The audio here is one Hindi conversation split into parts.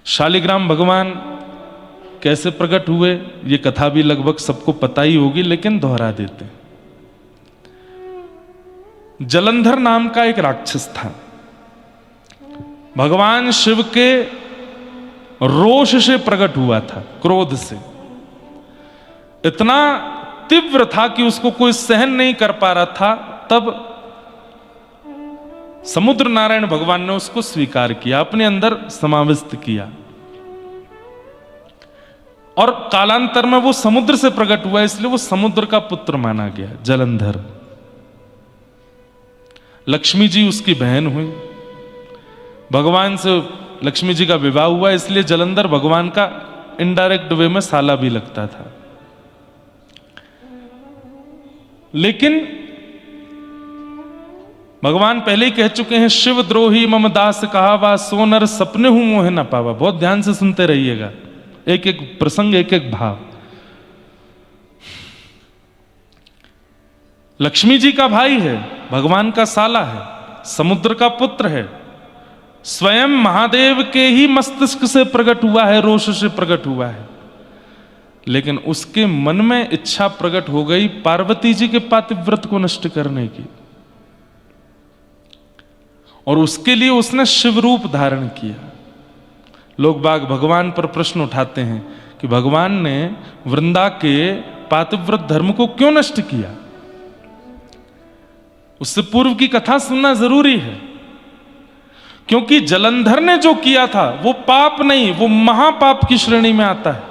शालिग्राम भगवान कैसे प्रकट हुए ये कथा भी लगभग सबको पता ही होगी, लेकिन दोहरा देते हैं। जलंधर नाम का एक राक्षस था। भगवान शिव के रोष से प्रकट हुआ था, क्रोध से। इतना तीव्र था कि उसको कोई सहन नहीं कर पा रहा था। तब समुद्र नारायण भगवान ने उसको स्वीकार किया, अपने अंदर समाविष्ट किया, और कालांतर में वो समुद्र से प्रकट हुआ, इसलिए वो समुद्र का पुत्र माना गया, जलंधर। लक्ष्मी जी उसकी बहन हुई, भगवान से लक्ष्मी जी का विवाह हुआ, इसलिए जलंधर भगवान का इनडायरेक्ट वे में साला भी लगता था। लेकिन भगवान पहले ही कह चुके हैं, शिव द्रोही मम दास कहावा, सोनर सपने हूं मोह न पावा। बहुत ध्यान से सुनते रहिएगा, एक एक प्रसंग, एक एक भाव। लक्ष्मी जी का भाई है, भगवान का साला है, समुद्र का पुत्र है, स्वयं महादेव के ही मस्तिष्क से प्रकट हुआ है, रोष से प्रकट हुआ है। लेकिन उसके मन में इच्छा प्रकट हो गई पार्वती जी के पातिव्रत को नष्ट करने की, और उसके लिए उसने शिव रूप धारण किया। लोग बाग भगवान पर प्रश्न उठाते हैं कि भगवान ने वृंदा के पातिव्रत धर्म को क्यों नष्ट किया। उससे पूर्व की कथा सुनना जरूरी है, क्योंकि जलंधर ने जो किया था वो पाप नहीं, वो महापाप की श्रेणी में आता है।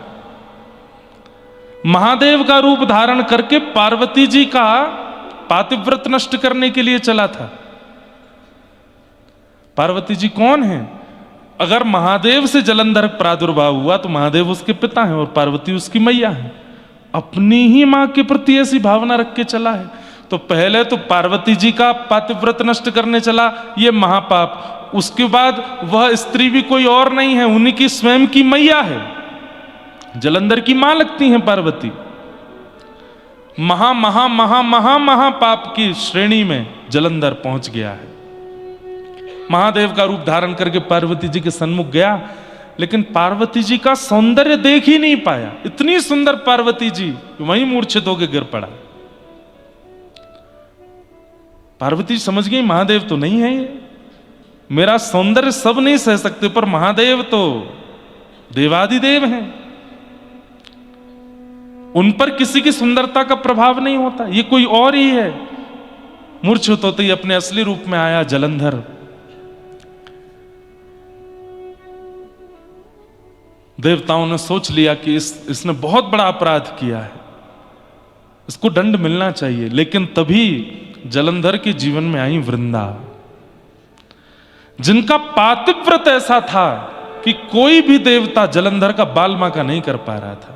महादेव का रूप धारण करके पार्वती जी का पातिव्रत नष्ट करने के लिए चला था। पार्वती जी कौन है? अगर महादेव से जलंधर प्रादुर्भाव हुआ तो महादेव उसके पिता हैं और पार्वती उसकी मैया है। अपनी ही मां के प्रति ऐसी भावना रख के चला है, तो पहले तो पार्वती जी का पातिव्रत नष्ट करने चला, ये महापाप। उसके बाद वह स्त्री भी कोई और नहीं है, उन्हीं की स्वयं की मैया है, जलंधर की मां लगती हैं पार्वती। महा महा महा महा महापाप की श्रेणी में जलंधर पहुंच गया है। महादेव का रूप धारण करके पार्वती जी के सन्मुख गया, लेकिन पार्वती जी का सौंदर्य देख ही नहीं पाया। इतनी सुंदर पार्वती जी, वहीं मूर्छित होकर गिर पड़ा। पार्वती जी समझ गई महादेव तो नहीं है ये, मेरा सौंदर्य सब नहीं सह सकते, पर महादेव तो देवादिदेव हैं, उन पर किसी की सुंदरता का प्रभाव नहीं होता, ये कोई और ही है। मूर्छित होते ही अपने असली रूप में आया जलंधर। देवताओं ने सोच लिया कि इसने बहुत बड़ा अपराध किया है, इसको दंड मिलना चाहिए। लेकिन तभी जलंधर के जीवन में आई वृंदा, जिनका पातिव्रत ऐसा था कि कोई भी देवता जलंधर का बाल बांका नहीं कर पा रहा था।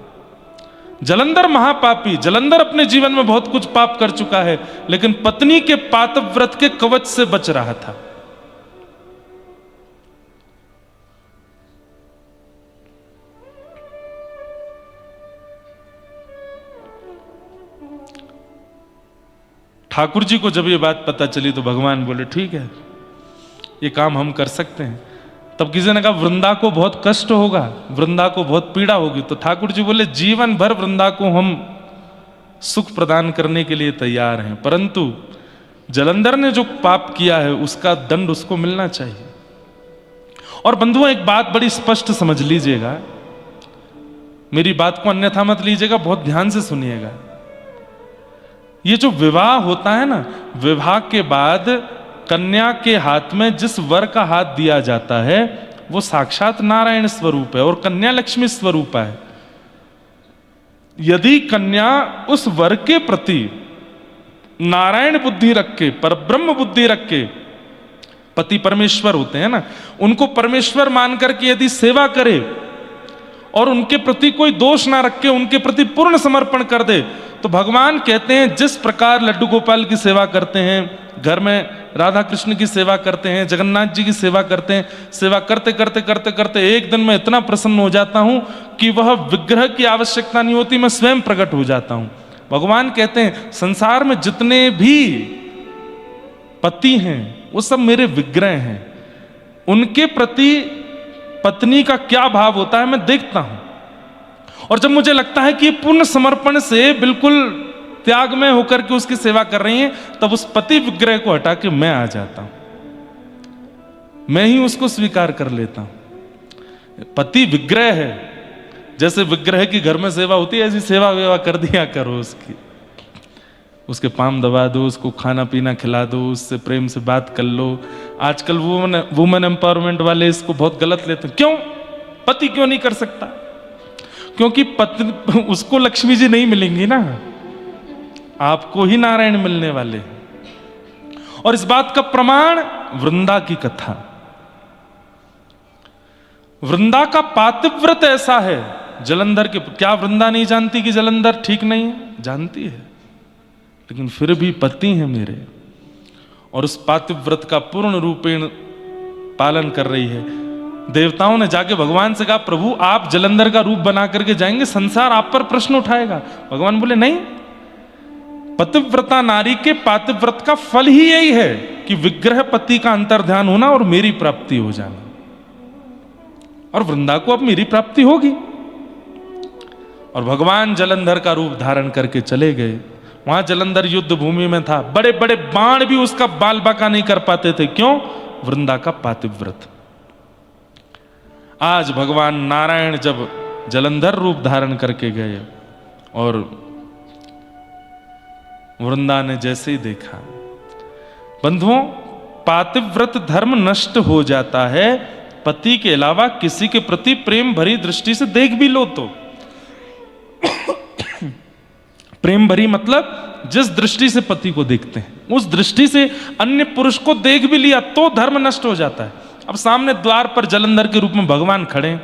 जलंधर महापापी, जलंधर अपने जीवन में बहुत कुछ पाप कर चुका है, लेकिन पत्नी के पातिव्रत के कवच से बच रहा था। ठाकुर जी को जब ये बात पता चली तो भगवान बोले ठीक है, ये काम हम कर सकते हैं। तब किसी ने कहा वृंदा को बहुत कष्ट होगा, वृंदा को बहुत पीड़ा होगी। तो ठाकुर जी बोले जीवन भर वृंदा को हम सुख प्रदान करने के लिए तैयार हैं, परंतु जलंधर ने जो पाप किया है उसका दंड उसको मिलना चाहिए। और बंधुओं, एक बात बड़ी स्पष्ट समझ लीजिएगा, मेरी बात को अन्यथा मत लीजिएगा, बहुत ध्यान से सुनिएगा। ये जो विवाह होता है ना, विवाह के बाद कन्या के हाथ में जिस वर का हाथ दिया जाता है वो साक्षात नारायण स्वरूप है और कन्या लक्ष्मी स्वरूप है। यदि कन्या उस वर के प्रति नारायण बुद्धि रख के, परब्रह्म बुद्धि रख के, पति परमेश्वर होते हैं ना, उनको परमेश्वर मान करके यदि सेवा करे और उनके प्रति कोई दोष ना रख के उनके प्रति पूर्ण समर्पण कर दे, तो भगवान कहते हैं जिस प्रकार लड्डू गोपाल की सेवा करते हैं, घर में राधा कृष्ण की सेवा करते हैं, जगन्नाथ जी की सेवा करते हैं, सेवा करते करते करते करते एक दिन मैं इतना प्रसन्न हो जाता हूं कि वह विग्रह की आवश्यकता नहीं होती, मैं स्वयं प्रकट हो जाता हूं। भगवान कहते हैं संसार में जितने भी पति हैं वो सब मेरे विग्रह हैं, उनके प्रति पत्नी का क्या भाव होता है मैं देखता हूं, और जब मुझे लगता है कि ये पूर्ण समर्पण से बिल्कुल त्याग में होकर के उसकी सेवा कर रही हैं, तब उस पति विग्रह को हटा के मैं आ जाता हूं, मैं ही उसको स्वीकार कर लेता हूं। पति विग्रह है, जैसे विग्रह की घर में सेवा होती है ऐसी सेवा वेवा कर दिया करो उसकी, उसके पांव दबा दो, उसको खाना पीना खिला दो, उससे प्रेम से बात कर लो। आजकल वुमेन एम्पावरमेंट वाले इसको बहुत गलत लेते हैं। क्यों? पति क्यों नहीं कर सकता? क्योंकि पत्नी उसको लक्ष्मी जी नहीं मिलेंगी ना, आपको ही नारायण मिलने वाले हैं। और इस बात का प्रमाण वृंदा की कथा। वृंदा का पातिव्रत ऐसा है, जलंधर के, क्या वृंदा नहीं जानती कि जलंधर ठीक नहीं है? जानती है, लेकिन फिर भी पति है मेरे, और उस पातिव्रत का पूर्ण रूपेण पालन कर रही है। देवताओं ने जाके भगवान से कहा, प्रभु आप जलंधर का रूप बना करके जाएंगे, संसार आप पर प्रश्न उठाएगा। भगवान बोले नहीं, पतिव्रता नारी के पातिव्रत का फल ही यही है कि विग्रह पति का अंतर्ध्यान होना और मेरी प्राप्ति हो जाना, और वृंदा को अब मेरी प्राप्ति होगी। और भगवान जलंधर का रूप धारण करके चले गए। वहां जलंधर युद्ध भूमि में था, बड़े बड़े बाण भी उसका बाल बाका नहीं कर पाते थे। क्यों? वृंदा का पातिव्रत। आज भगवान नारायण जब जलंधर रूप धारण करके गए और वृंदा ने जैसे ही देखा, बंधुओं पातिव्रत धर्म नष्ट हो जाता है, पति के अलावा किसी के प्रति प्रेम भरी दृष्टि से देख भी लो तो। प्रेम भरी मतलब जिस दृष्टि से पति को देखते हैं उस दृष्टि से अन्य पुरुष को देख भी लिया तो धर्म नष्ट हो जाता है। अब सामने द्वार पर जलंधर के रूप में भगवान खड़े,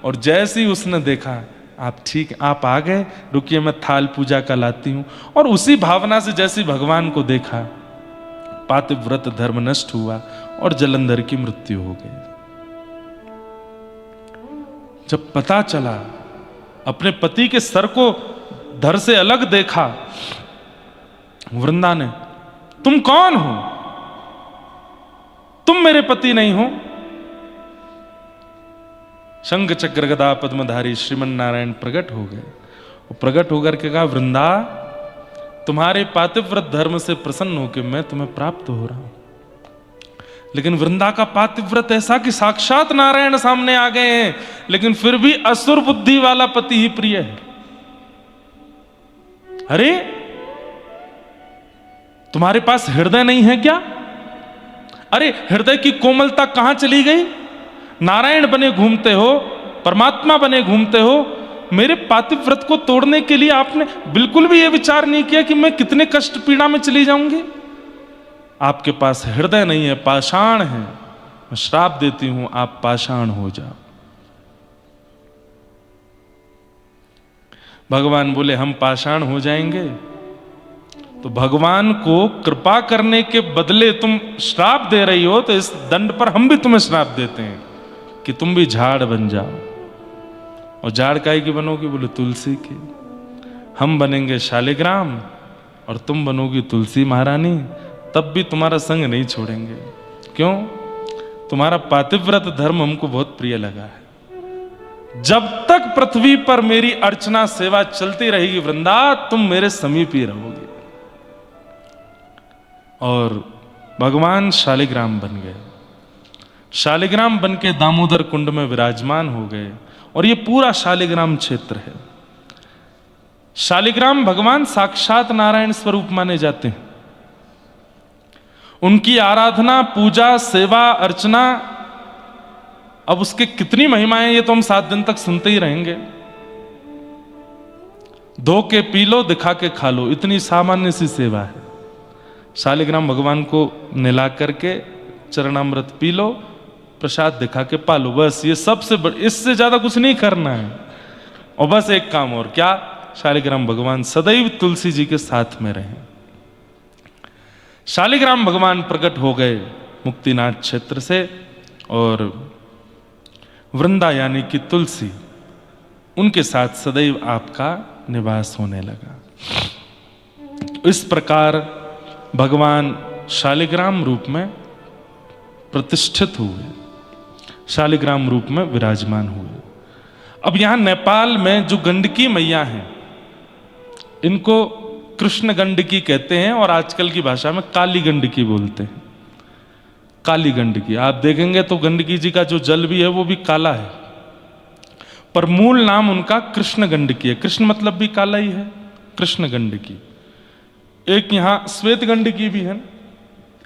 और जैसे ही उसने देखा आप ठीक, आप आ गए, रुकिए मैं थाल पूजा का लाती हूं, और उसी भावना से जैसे भगवान को देखा, पातिव्रत धर्म नष्ट हुआ और जलंधर की मृत्यु हो गई। जब पता चला, अपने पति के सर को धड़ से अलग देखा, वृंदा ने, तुम कौन हो? तुम मेरे पति नहीं हो। शंख चक्र गदा पद्मधारी श्रीमन नारायण प्रकट हो गए, और प्रकट होकर के कहा, वृंदा तुम्हारे पातिव्रत धर्म से प्रसन्न होकर मैं तुम्हें प्राप्त हो रहा हूं। लेकिन वृंदा का पातिव्रत ऐसा कि साक्षात नारायण सामने आ गए हैं, लेकिन फिर भी असुर बुद्धि वाला पति ही प्रिय है। अरे तुम्हारे पास हृदय नहीं है क्या? अरे हृदय की कोमलता कहां चली गई? नारायण बने घूमते हो, परमात्मा बने घूमते हो, मेरे पातिव्रत को तोड़ने के लिए आपने बिल्कुल भी यह विचार नहीं किया कि मैं कितने कष्ट पीड़ा में चली जाऊंगी। आपके पास हृदय नहीं है, पाषाण है। मैं श्राप देती हूं, आप पाषाण हो जाओ। भगवान बोले, हम पाषाण हो जाएंगे? तो भगवान को कृपा करने के बदले तुम श्राप दे रही हो, तो इस दंड पर हम भी तुम्हें श्राप देते हैं कि तुम भी झाड़ बन जाओ। और झाड़ काहे की बनोगी? बोले तुलसी की। हम बनेंगे शालिग्राम और तुम बनोगी तुलसी महारानी, तब भी तुम्हारा संग नहीं छोड़ेंगे। क्यों? तुम्हारा पातिव्रत धर्म हमको बहुत प्रिय लगा है। जब तक पृथ्वी पर मेरी अर्चना सेवा चलती रहेगी वृंदा, तुम मेरे समीप ही रहोगे। और भगवान शालिग्राम बन गए। शालिग्राम बन के दामोदर कुंड में विराजमान हो गए, और ये पूरा शालिग्राम क्षेत्र है। शालिग्राम भगवान साक्षात नारायण स्वरूप माने जाते हैं। उनकी आराधना, पूजा, सेवा, अर्चना, अब उसके कितनी महिमाएं ये तो हम 7 दिन तक सुनते ही रहेंगे। धो के पी लो, दिखा के खा लो, इतनी सामान्य सी सेवा है। शालिग्राम भगवान को नहला करके चरणामृत पी लो, प्रसाद दिखा के पालो, बस ये सबसे इससे ज्यादा कुछ नहीं करना है। और बस एक काम और, क्या? शालिग्राम भगवान सदैव तुलसी जी के साथ में रहे। शालिग्राम भगवान प्रकट हो गए मुक्तिनाथ क्षेत्र से, और वृंदा यानी कि तुलसी, उनके साथ सदैव आपका निवास होने लगा। इस प्रकार भगवान शालिग्राम रूप में प्रतिष्ठित हुए। शालिग्राम रूप में विराजमान हुए। अब यहां नेपाल में जो गंडकी मैया हैं, इनको कृष्ण गंडकी कहते हैं और आजकल की भाषा में काली गंडकी बोलते हैं। काली गंडकी आप देखेंगे तो गंडकी जी का जो जल भी है वो भी काला है, पर मूल नाम उनका कृष्ण गंडकी है। कृष्ण मतलब भी काला ही है, कृष्ण गंडकी। एक यहां श्वेत गंडकी भी है,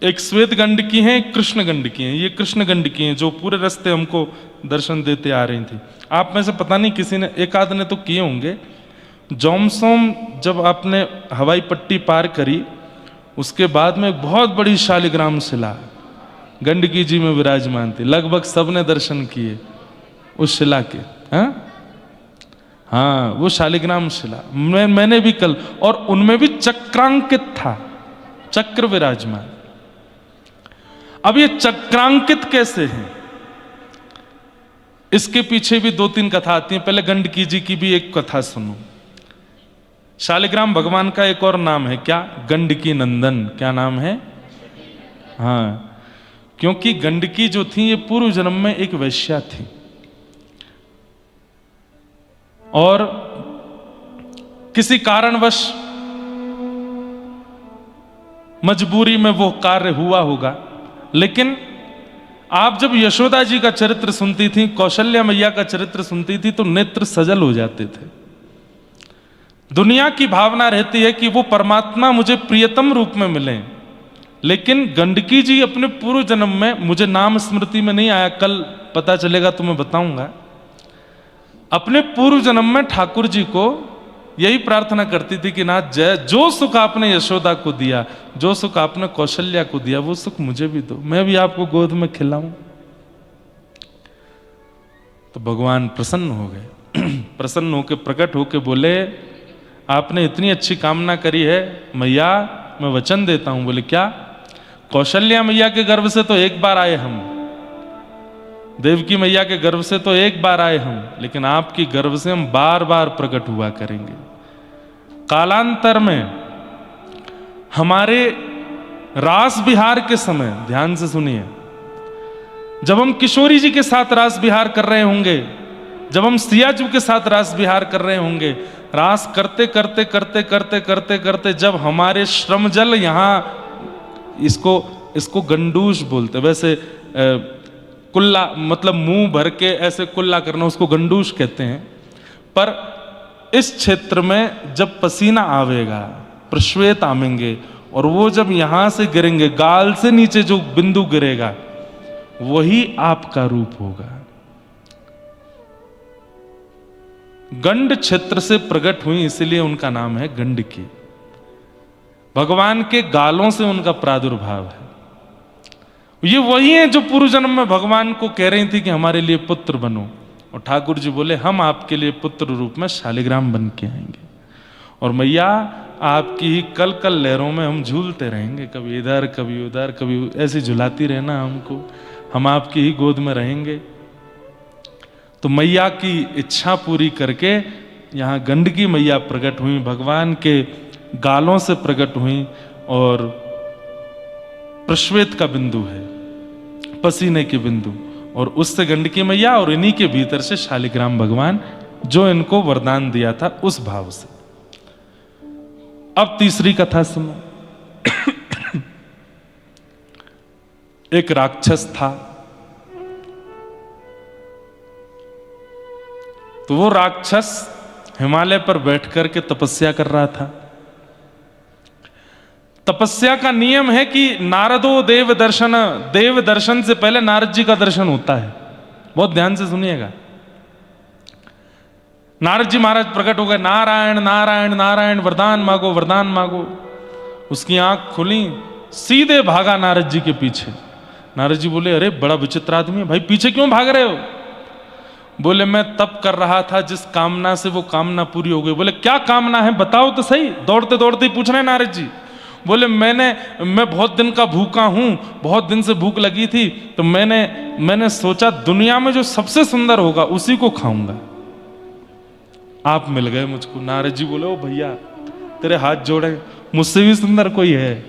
एक श्वेत गंडकी है, एक कृष्ण गंडकी है। ये कृष्ण गंडकी है जो पूरे रास्ते हमको दर्शन देते आ रही थी। आप में से पता नहीं किसी ने, एक आध ने तो किए होंगे। जोमसोम जब आपने हवाई पट्टी पार करी, उसके बाद में बहुत बड़ी शालिग्राम शिला गंडकी जी में विराजमान थी। लगभग सबने दर्शन किए उस शिला के। हाँ, वो शालिग्राम शिला मैंने भी कल, और उनमें भी चक्रांकित था, चक्र विराजमान। अब ये चक्रांकित कैसे हैं, इसके पीछे भी 2-3 कथा आती हैं। पहले गंडकी जी की भी एक कथा सुनो। शालिग्राम भगवान का एक और नाम है, क्या? गंडकी नंदन। क्या नाम है? हाँ, क्योंकि गंडकी जो थी ये पूर्व जन्म में एक वैश्या थी और किसी कारणवश मजबूरी में वो कार्य हुआ होगा। लेकिन आप जब यशोदा जी का चरित्र सुनती थी, कौशल्या मैया का चरित्र सुनती थी, तो नेत्र सजल हो जाते थे। दुनिया की भावना रहती है कि वो परमात्मा मुझे प्रियतम रूप में मिले, लेकिन गंडकी जी अपने पूर्व जन्म में, मुझे नाम स्मृति में नहीं आया, कल पता चलेगा तो मैं बताऊंगा, अपने पूर्व जन्म में ठाकुर जी को यही प्रार्थना करती थी कि नाथ जय, जो सुख आपने यशोदा को दिया, जो सुख आपने कौशल्या को दिया, वो सुख मुझे भी दो, मैं भी आपको गोद में खिलाऊं। तो भगवान प्रसन्न हो गए। प्रसन्न होकर प्रकट होकर बोले, आपने इतनी अच्छी कामना करी है मैया, मैं वचन देता हूं। बोले क्या? कौशल्या मैया के गर्भ से तो एक बार आए हम, देवकी मैया के गर्भ से तो एक बार आए हम, लेकिन आपकी गर्भ से हम बार बार प्रकट हुआ करेंगे। कालांतर में हमारे रास विहार के समय, ध्यान से सुनिए, जब हम किशोरी जी के साथ रास विहार कर रहे होंगे, जब हम सियाजू के साथ रास विहार कर रहे होंगे, रास करते करते करते करते करते करते जब हमारे श्रम जल यहां, इसको गंडूश बोलते, वैसे कुल्ला मतलब मुंह भर के ऐसे कुल्ला करना, उसको गंडूश कहते हैं। पर इस क्षेत्र में जब पसीना आवेगा, प्रश्वेत आवेंगे, और वो जब यहां से गिरेंगे, गाल से नीचे जो बिंदु गिरेगा वही आपका रूप होगा। गंड क्षेत्र से प्रकट हुई, इसलिए उनका नाम है गंडकी। भगवान के गालों से उनका प्रादुर्भाव है। ये वही है जो पूर्व जन्म में भगवान को कह रही थी कि हमारे लिए पुत्र बनो, और ठाकुर जी बोले हम आपके लिए पुत्र रूप में शालिग्राम बन के आएंगे, और मैया आपकी ही कल कल लहरों में हम झूलते रहेंगे, कभी इधर कभी उधर, कभी ऐसी झुलाती रहना हमको, हम आपकी ही गोद में रहेंगे। तो मैया की इच्छा पूरी करके यहाँ गंडकी मैया प्रकट हुई, भगवान के गालों से प्रकट हुई, और प्रश्वेत का बिंदु है, पसीने के बिंदु, और उससे गंडकी मैया, और इन्हीं के भीतर से शालिग्राम भगवान, जो इनको वरदान दिया था उस भाव से। अब तीसरी कथा सुनो। एक राक्षस था, तो वो राक्षस हिमालय पर बैठ करके तपस्या कर रहा था। तपस्या का नियम है कि नारदो देव दर्शन, देव दर्शन से पहले नारद जी का दर्शन होता है। बहुत ध्यान से सुनिएगा। नारद जी महाराज प्रकट हो गए, नारायण नारायण नारायण, वरदान मांगो वरदान मांगो। उसकी आंख खुली, सीधे भागा नारद जी के पीछे। नारद जी बोले, अरे बड़ा विचित्र आदमी है भाई, पीछे क्यों भाग रहे हो? बोले, मैं तप कर रहा था, जिस कामना से वो कामना पूरी हो गई। बोले, क्या कामना है बताओ तो सही। दौड़ते दौड़ते ही पूछ रहे नारद जी। बोले, मैं बहुत दिन का भूखा हूं, बहुत दिन से भूख लगी थी, तो मैंने सोचा दुनिया में जो सबसे सुंदर होगा उसी को खाऊंगा। आप मिल गए मुझको। नारद जी बोले, ओ भैया तेरे हाथ जोड़े, मुझसे भी सुंदर कोई है?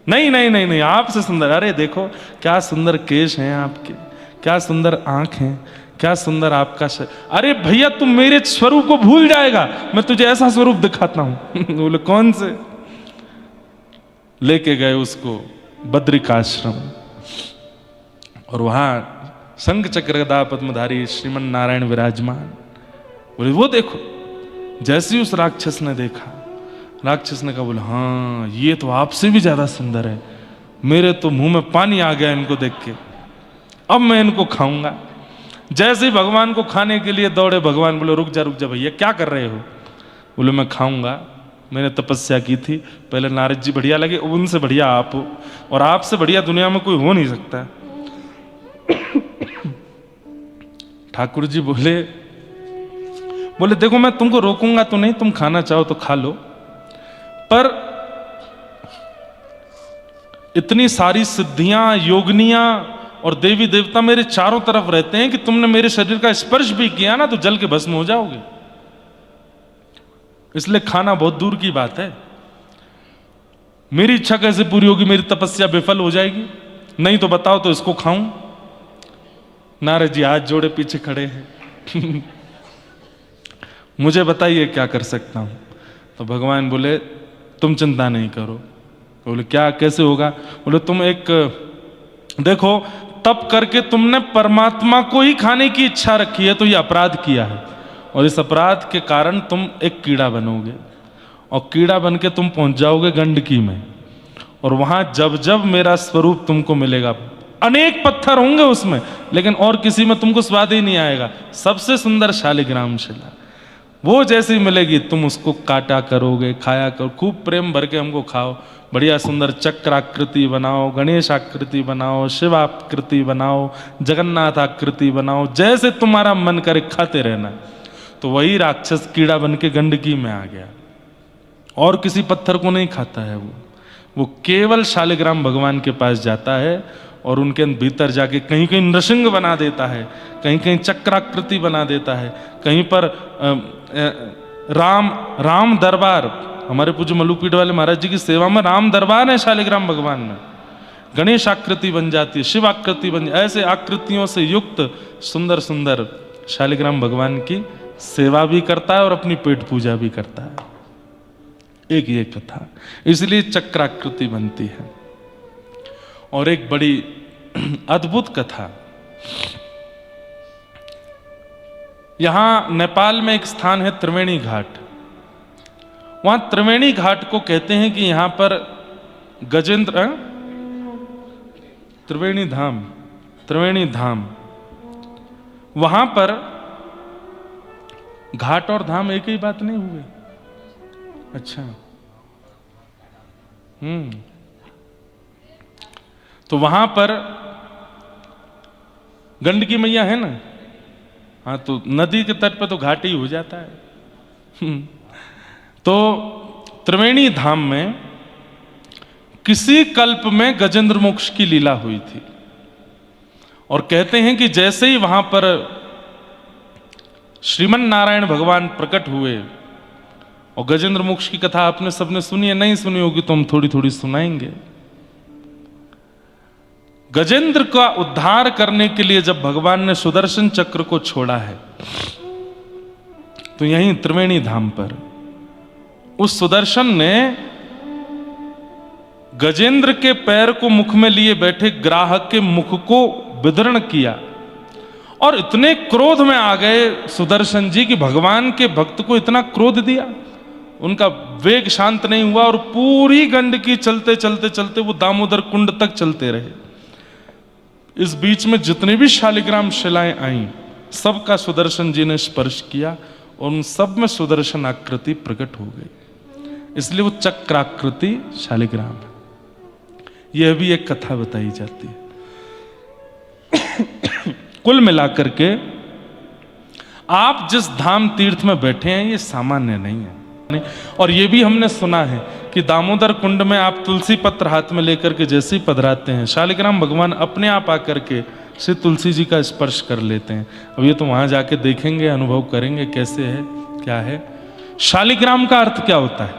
नहीं नहीं नहीं नहीं, आपसे सुंदर। अरे देखो क्या सुंदर केश हैं आपके, क्या सुंदर आंख है, क्या सुंदर आपका अरे भैया तुम मेरे स्वरूप को भूल जाएगा, मैं तुझे ऐसा स्वरूप दिखाता हूं। बोले कौन से? लेके गए उसको बद्रिकाश्रम, और वहां शंख चक्र गदा पद्मधारी श्रीमन नारायण विराजमान। बोले वो देखो। जैसे ही उस राक्षस ने देखा, राक्षस ने कहा, बोले हाँ ये तो आपसे भी ज्यादा सुंदर है, मेरे तो मुंह में पानी आ गया इनको देख के, अब मैं इनको खाऊंगा। जैसे ही भगवान को खाने के लिए दौड़े, भगवान बोले रुक जा भैया, क्या कर रहे हो? बोले मैं खाऊंगा, मैंने तपस्या की थी, पहले नारद जी बढ़िया लगे, उनसे बढ़िया आप हो, और आपसे बढ़िया दुनिया में कोई हो नहीं सकता। ठाकुर जी बोले देखो मैं तुमको रोकूंगा तो नहीं, तुम खाना चाहो तो खा लो, पर इतनी सारी सिद्धियां, योगनियां और देवी देवता मेरे चारों तरफ रहते हैं कि तुमने मेरे शरीर का स्पर्श भी किया ना तो जल के भस्म हो जाओगे, इसलिए खाना बहुत दूर की बात है। मेरी इच्छा कैसे पूरी होगी? मेरी तपस्या विफल हो जाएगी। नहीं तो बताओ तो इसको खाऊं? नारद जी हाथ जोड़े पीछे खड़े हैं। मुझे बताइए क्या कर सकता हूं? तो भगवान बोले तुम चिंता नहीं करो। बोले क्या, कैसे होगा? बोले तुम एक देखो, तप करके तुमने परमात्मा को ही खाने की इच्छा रखी है तो ये अपराध किया है, और इस अपराध के कारण तुम एक कीड़ा बनोगे, और कीड़ा बन के तुम पहुंच जाओगे गंडकी में, और वहां जब जब मेरा स्वरूप तुमको मिलेगा, अनेक पत्थर होंगे उसमें, लेकिन और किसी में तुमको स्वाद ही नहीं आएगा। सबसे सुंदर शालिग्राम शिला, वो जैसी मिलेगी तुम उसको काटा करोगे, खाया करो, खूब प्रेम भर के हमको खाओ, बढ़िया सुंदर चक्र आकृति बनाओ, गणेश आकृति बनाओ, शिव आकृति बनाओ, जगन्नाथ आकृति बनाओ, जैसे तुम्हारा मन करे खाते रहना। तो वही राक्षस कीड़ा बन के गंडकी में आ गया, और किसी पत्थर को नहीं खाता है वो केवल शालिग्राम भगवान के पास जाता है, और उनके भीतर जाके कहीं कहीं नृसिंह बना देता है, कहीं कहीं चक्राकृति बना देता है, कहीं पर राम दरबार, हमारे पूज्य मल्लुपीठ वाले महाराज जी की सेवा में राम दरबार है शालिग्राम भगवान में, गणेश आकृति बन जाती है, शिव आकृति बन, ऐसे आकृतियों से युक्त सुंदर सुंदर शालिग्राम भगवान की सेवा भी करता है और अपनी पेट पूजा भी करता है। एक ये कथा, इसलिए चक्राकृति बनती है। और एक बड़ी अद्भुत कथा, यहां नेपाल में एक स्थान है त्रिवेणी घाट, वहां त्रिवेणी घाट को कहते हैं कि यहां पर गजेंद्र त्रिवेणी धाम, वहां पर घाट और धाम एक ही बात नहीं हुए? अच्छा, तो वहां पर गंडकी मैया है ना, हाँ, तो नदी के तट पे तो घाट ही हो जाता है। तो त्रिवेणी धाम में किसी कल्प में गजेंद्र मोक्ष की लीला हुई थी, और कहते हैं कि जैसे ही वहां पर श्रीमन नारायण भगवान प्रकट हुए, और गजेंद्र मोक्ष की कथा आपने सबने सुनी है, नहीं सुनी होगी तो हम थोड़ी थोड़ी सुनाएंगे। गजेंद्र का उद्धार करने के लिए जब भगवान ने सुदर्शन चक्र को छोड़ा है, तो यहीं त्रिवेणी धाम पर उस सुदर्शन ने गजेंद्र के पैर को मुख में लिए बैठे ग्राहक के मुख को विदीर्ण किया, और इतने क्रोध में आ गए सुदर्शन जी कि भगवान के भक्त को इतना क्रोध दिया, उनका वेग शांत नहीं हुआ, और पूरी गंडकी चलते चलते चलते वो दामोदर कुंड तक चलते रहे। इस बीच में जितनी भी शालिग्राम शिलाएं आईं, सबका सुदर्शन जी ने स्पर्श किया, और उन सब में सुदर्शन आकृति प्रकट हो गई, इसलिए वो चक्राकृति शालिग्राम है। यह भी एक कथा बताई जाती है। कुल मिलाकर के आप जिस धाम तीर्थ में बैठे हैं ये सामान्य नहीं है, और ये भी हमने सुना है कि दामोदर कुंड में आप तुलसी पत्र हाथ में लेकर के जैसे ही पधराते हैं, शालिग्राम भगवान अपने आप आकर के श्री तुलसी जी का स्पर्श कर लेते हैं। अब ये तो वहां जाके देखेंगे, अनुभव करेंगे कैसे है, क्या है। शालिग्राम का अर्थ क्या होता है?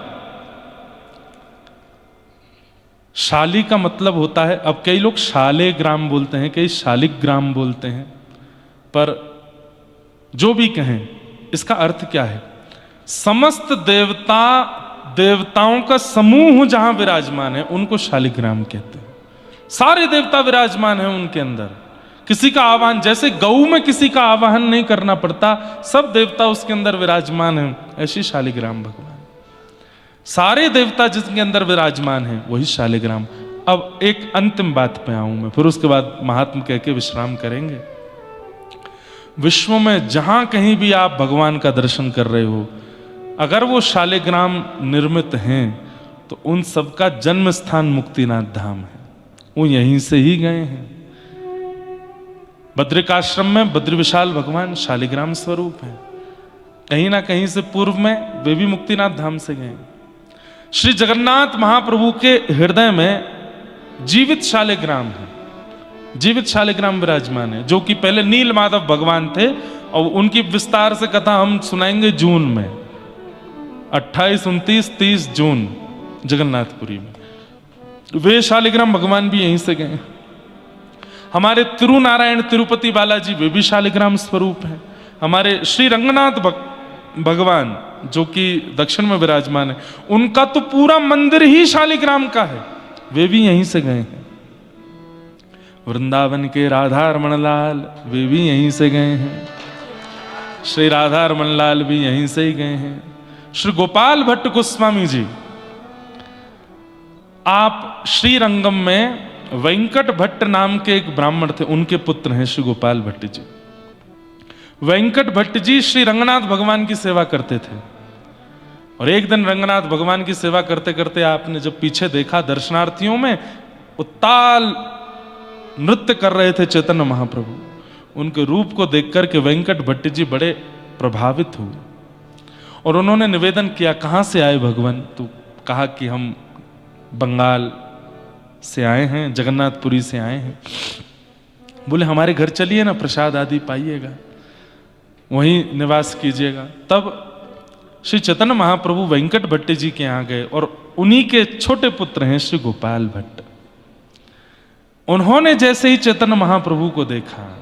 शाली का मतलब होता है, अब कई लोग शालेग्राम बोलते हैं, कई शालिग्राम बोलते हैं, पर जो भी कहें इसका अर्थ क्या है? समस्त देवताओं का समूह जहां विराजमान है उनको शालिग्राम कहते हैं। सारे देवता विराजमान हैं उनके अंदर। किसी का आवाहन, जैसे गऊ में किसी का आवाहन नहीं करना पड़ता, सब देवता उसके अंदर विराजमान हैं, ऐसी शालिग्राम भगवान। सारे देवता जिसके अंदर विराजमान हैं वही शालिग्राम। अब एक अंतिम बात पे आऊं मैं, फिर उसके बाद महात्मा कह के विश्राम करेंगे। विश्व में जहां कहीं भी आप भगवान का दर्शन कर रहे हो, अगर वो शालिग्राम निर्मित हैं तो उन सबका जन्म स्थान मुक्तिनाथ धाम है, वो यहीं से ही गए हैं। बद्रिकाश्रम में बद्री विशाल भगवान शालिग्राम स्वरूप है, कहीं ना कहीं से पूर्व में वे भी मुक्तिनाथ धाम से गए। श्री जगन्नाथ महाप्रभु के हृदय में जीवित शालिग्राम है, जीवित शालिग्राम विराजमान है, जो कि पहले नील माधव भगवान थे और उनकी विस्तार से कथा हम सुनाएंगे जून में, 28, 29, 30 जून जगन्नाथपुरी में। वे शालिग्राम भगवान भी यहीं से गए। हमारे तिरुनारायण तिरुपति बालाजी वे भी शालिग्राम स्वरूप हैं। हमारे श्री रंगनाथ भगवान जो कि दक्षिण में विराजमान है, उनका तो पूरा मंदिर ही शालिग्राम का है, वे भी यहीं से गए हैं। वृंदावन के राधा रमण लाल वे भी यहीं से गए हैं, श्री राधा रमण लाल भी यहीं से ही गए हैं। श्री गोपाल भट्ट गोस्वामी जी, आप श्रीरंगम में वेंकट भट्ट नाम के एक ब्राह्मण थे, उनके पुत्र हैं श्री गोपाल भट्ट जी। वेंकट भट्ट जी श्री रंगनाथ भगवान की सेवा करते थे, और एक दिन रंगनाथ भगवान की सेवा करते करते आपने जब पीछे देखा दर्शनार्थियों में उत्ताल नृत्य कर रहे थे चैतन्य महाप्रभु, उनके रूप को देख करके वेंकट भट्ट जी बड़े प्रभावित हुए और उन्होंने निवेदन किया, कहां से आए भगवान? तो कहा कि हम बंगाल से आए हैं, जगन्नाथपुरी से आए हैं। बोले हमारे घर चलिए ना, प्रसाद आदि पाइएगा, वहीं निवास कीजिएगा। तब श्री चैतन्य महाप्रभु वेंकट भट्ट जी के यहाँ गए और उन्हीं के छोटे पुत्र हैं श्री गोपाल भट्ट। उन्होंने जैसे ही चैतन्य महाप्रभु को देखा,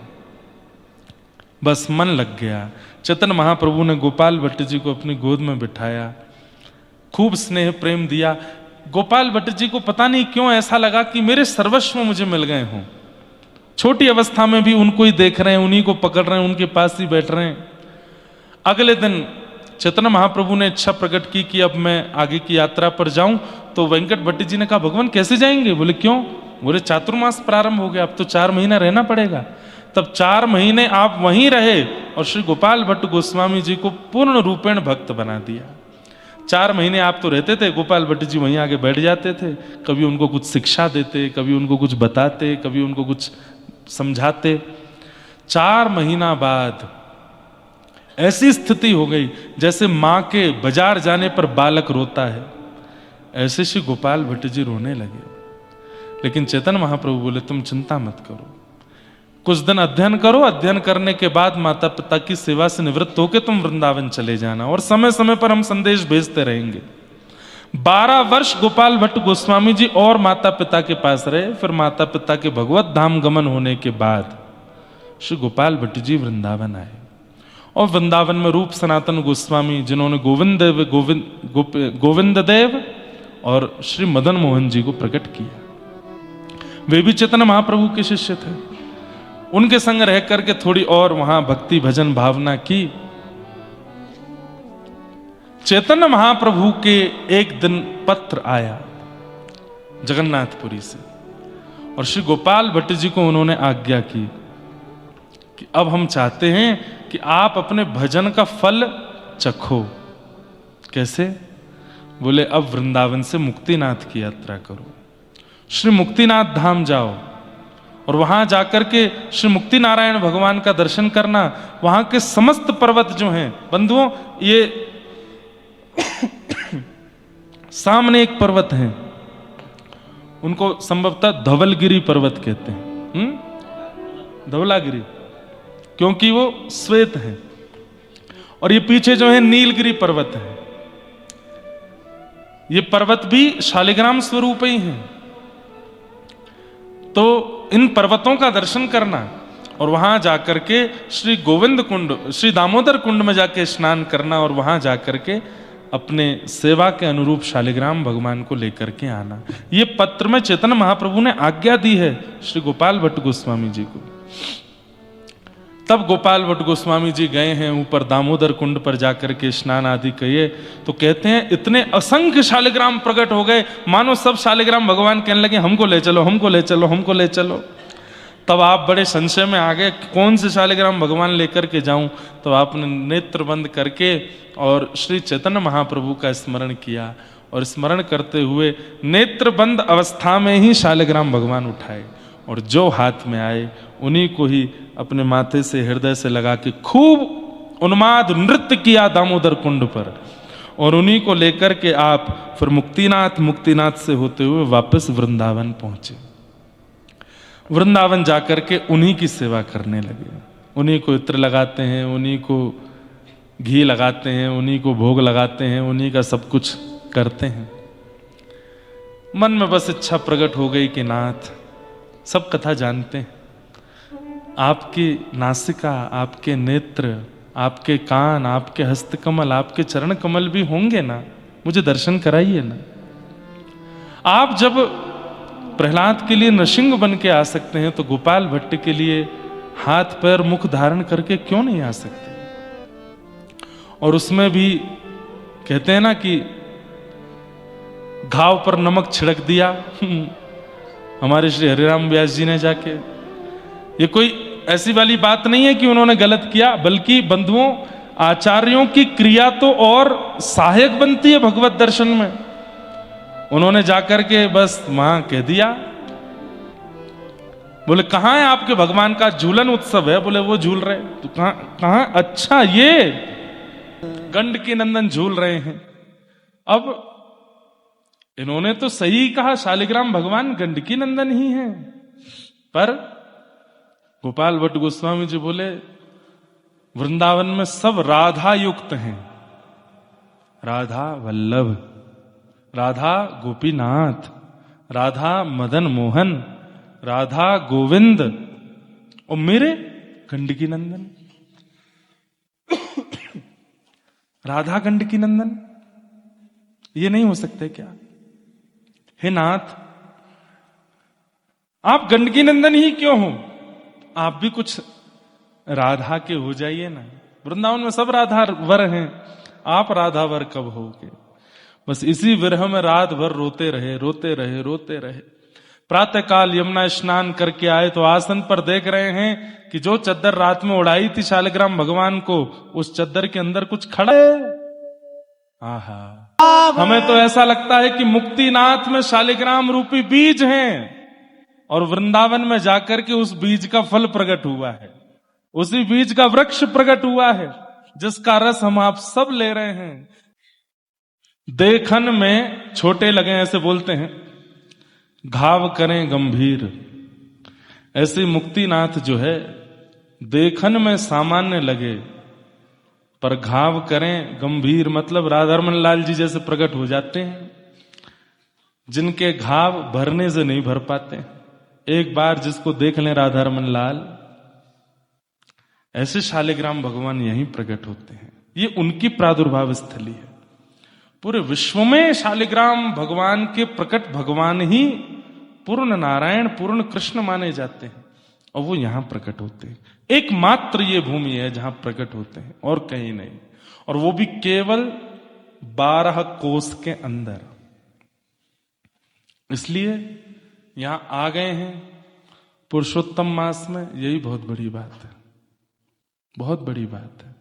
बस मन लग गया। चैतन्य महाप्रभु ने गोपाल भट्ट जी को अपनी गोद में बिठाया, खूब स्नेह प्रेम दिया। गोपाल भट्ट जी को पता नहीं क्यों ऐसा लगा कि मेरे सर्वस्व मुझे मिल गए हों। छोटी अवस्था में भी उनको ही देख रहे हैं, उन्हीं को पकड़ रहे हैं, उनके पास ही बैठ रहे हैं। अगले दिन चैतन्य महाप्रभु ने इच्छा प्रकट की कि अब मैं आगे की यात्रा पर जाऊं। तो वेंकट भट्ट जी ने कहा, भगवान कैसे जाएंगे? बोले क्यों? बोले चातुर्मास प्रारंभ हो गया, अब तो 4 महीना रहना पड़ेगा। तब 4 महीने आप वहीं रहे और श्री गोपाल भट्ट गोस्वामी जी को पूर्ण रूपेण भक्त बना दिया। 4 महीने आप तो रहते थे, गोपाल भट्ट जी वहीं आगे बैठ जाते थे, कभी उनको कुछ शिक्षा देते, कभी उनको कुछ बताते, कभी उनको कुछ समझाते। 4 महीना बाद ऐसी स्थिति हो गई जैसे मां के बाजार जाने पर बालक रोता है, ऐसे श्री गोपाल भट्ट जी रोने लगे। लेकिन चैतन्य महाप्रभु बोले, तुम चिंता मत करो, कुछ दिन अध्ययन करो, अध्ययन करने के बाद माता पिता की सेवा से निवृत्त होकर तुम वृंदावन चले जाना, और समय समय पर हम संदेश भेजते रहेंगे। 12 वर्ष गोपाल भट्ट गोस्वामी जी और माता पिता के पास रहे। फिर माता पिता के भगवत धाम गमन होने के बाद श्री गोपाल भट्ट जी वृंदावन आए, और वृंदावन में रूप सनातन गोस्वामी, जिन्होंने गोविंद देव और श्री मदन मोहन जी को प्रकट किया, वे भी चैतन्य महाप्रभु के शिष्य थे। उनके संग रह करके थोड़ी और वहां भक्ति भजन भावना की। चैतन्य महाप्रभु के एक दिन पत्र आया जगन्नाथपुरी से, और श्री गोपाल भट्ट जी को उन्होंने आज्ञा की कि अब हम चाहते हैं कि आप अपने भजन का फल चखो। कैसे? बोले अब वृंदावन से मुक्तिनाथ की यात्रा करो, श्री मुक्तिनाथ धाम जाओ और वहां जाकर के श्री मुक्ति नारायण भगवान का दर्शन करना। वहां के समस्त पर्वत जो हैं बंधुओं, ये सामने एक पर्वत है, उनको संभवतः धवलगिरी पर्वत कहते हैं, धवलागिरी, क्योंकि वो श्वेत है। और ये पीछे जो है नीलगिरी पर्वत है। ये पर्वत भी शालिग्राम स्वरूप ही हैं। तो इन पर्वतों का दर्शन करना और वहां जाकर के श्री गोविंद कुंड, श्री दामोदर कुंड में जाके स्नान करना और वहां जाकर के अपने सेवा के अनुरूप शालिग्राम भगवान को लेकर के आना। ये पत्र में चैतन्य महाप्रभु ने आज्ञा दी है श्री गोपाल भट्ट गोस्वामी जी को। तब गोपाल भट्ट गोस्वामी जी गए हैं ऊपर दामोदर कुंड पर जाकर के स्नान आदि किए, तो कहते हैं इतने असंख्य शालिग्राम प्रकट हो गए, मानो सब शालिग्राम भगवान कहने लगे हमको ले चलो, हमको ले चलो, हमको ले चलो। तब आप बड़े संशय में आ गए कौन से शालिग्राम भगवान लेकर के जाऊं। तो आपने नेत्र बंद करके और श्री चैतन्य महाप्रभु का स्मरण किया और स्मरण करते हुए नेत्र बंद अवस्था में ही शालिग्राम भगवान उठाए और जो हाथ में आए उन्हीं को ही अपने माथे से हृदय से लगा के खूब उन्माद नृत्य किया दामोदर कुंड पर, और उन्हीं को लेकर के आप फिर मुक्तिनाथ से होते हुए वापस वृंदावन पहुंचे। वृंदावन जाकर के उन्हीं की सेवा करने लगे, उन्हीं को इत्र लगाते हैं, उन्हीं को घी लगाते हैं, उन्हीं को भोग लगाते हैं, उन्हीं का सब कुछ करते हैं। मन में बस इच्छा प्रकट हो गई कि नाथ, सब कथा जानते हैं, आपकी नासिका, आपके नेत्र, आपके कान, आपके हस्तकमल, आपके चरण कमल भी होंगे ना, मुझे दर्शन कराइए ना। आप जब प्रहलाद के लिए नृसिंह बन के आ सकते हैं तो गोपाल भट्ट के लिए हाथ पैर मुख धारण करके क्यों नहीं आ सकते। और उसमें भी कहते हैं ना कि घाव पर नमक छिड़क दिया हमारे श्री हरिराम व्यास जी ने जाके। ये कोई ऐसी वाली बात नहीं है कि उन्होंने गलत किया, बल्कि बंधुओं आचार्यों की क्रिया तो और सहायक बनती है भगवत दर्शन में। उन्होंने जाकर के बस वहां कह दिया, बोले कहां है आपके भगवान का झूलन उत्सव है, बोले वो झूल रहे, तो कहां, अच्छा ये गंडकी नंदन झूल रहे हैं। अब इन्होंने तो सही कहा, शालिग्राम भगवान गंडकी नंदन ही हैं, पर गोपाल भट्ट गोस्वामी जी बोले वृंदावन में सब राधा युक्त हैं, राधा वल्लभ, राधा गोपीनाथ, राधा मदन मोहन, राधा गोविंद और मेरे गंडकी नंदन राधा गंडकी नंदन, ये नहीं हो सकते क्या? हे नाथ, आप गंडकी नंदन ही क्यों हो, आप भी कुछ राधा के हो जाइए ना। वृंदावन में सब राधा वर हैं, आप राधा वर कब होगे? बस इसी विरह में रात भर रोते रहे, रोते रहे, रोते रहे। प्रातः काल यमुना स्नान करके आए तो आसन पर देख रहे हैं कि जो चद्दर रात में उड़ाई थी शालिग्राम भगवान को, उस चद्दर के अंदर कुछ खड़ा है। आहा, हमें तो ऐसा लगता है कि मुक्तिनाथ में शालिग्राम रूपी बीज हैं और वृंदावन में जाकर के उस बीज का फल प्रकट हुआ है, उसी बीज का वृक्ष प्रकट हुआ है जिसका रस हम आप सब ले रहे हैं। देखन में छोटे लगे, ऐसे बोलते हैं, घाव करें गंभीर। ऐसे मुक्तिनाथ जो है देखन में सामान्य लगे पर घाव करें गंभीर, मतलब राधारमन लाल जी जैसे प्रकट हो जाते हैं जिनके घाव भरने से नहीं भर पाते। एक बार जिसको देख लें राधारमन लाल, ऐसे शालिग्राम भगवान यहीं प्रकट होते हैं। ये उनकी प्रादुर्भाव स्थली है। पूरे विश्व में शालिग्राम भगवान के प्रकट भगवान ही पूर्ण नारायण, पूर्ण कृष्ण माने जाते हैं और वो यहां प्रकट होते हैं। एकमात्र ये भूमि है जहां प्रकट होते हैं और कहीं नहीं, और वो भी केवल 12 कोस के अंदर। इसलिए यहां आ गए हैं पुरुषोत्तम मास में, यही बहुत बड़ी बात है, बहुत बड़ी बात है।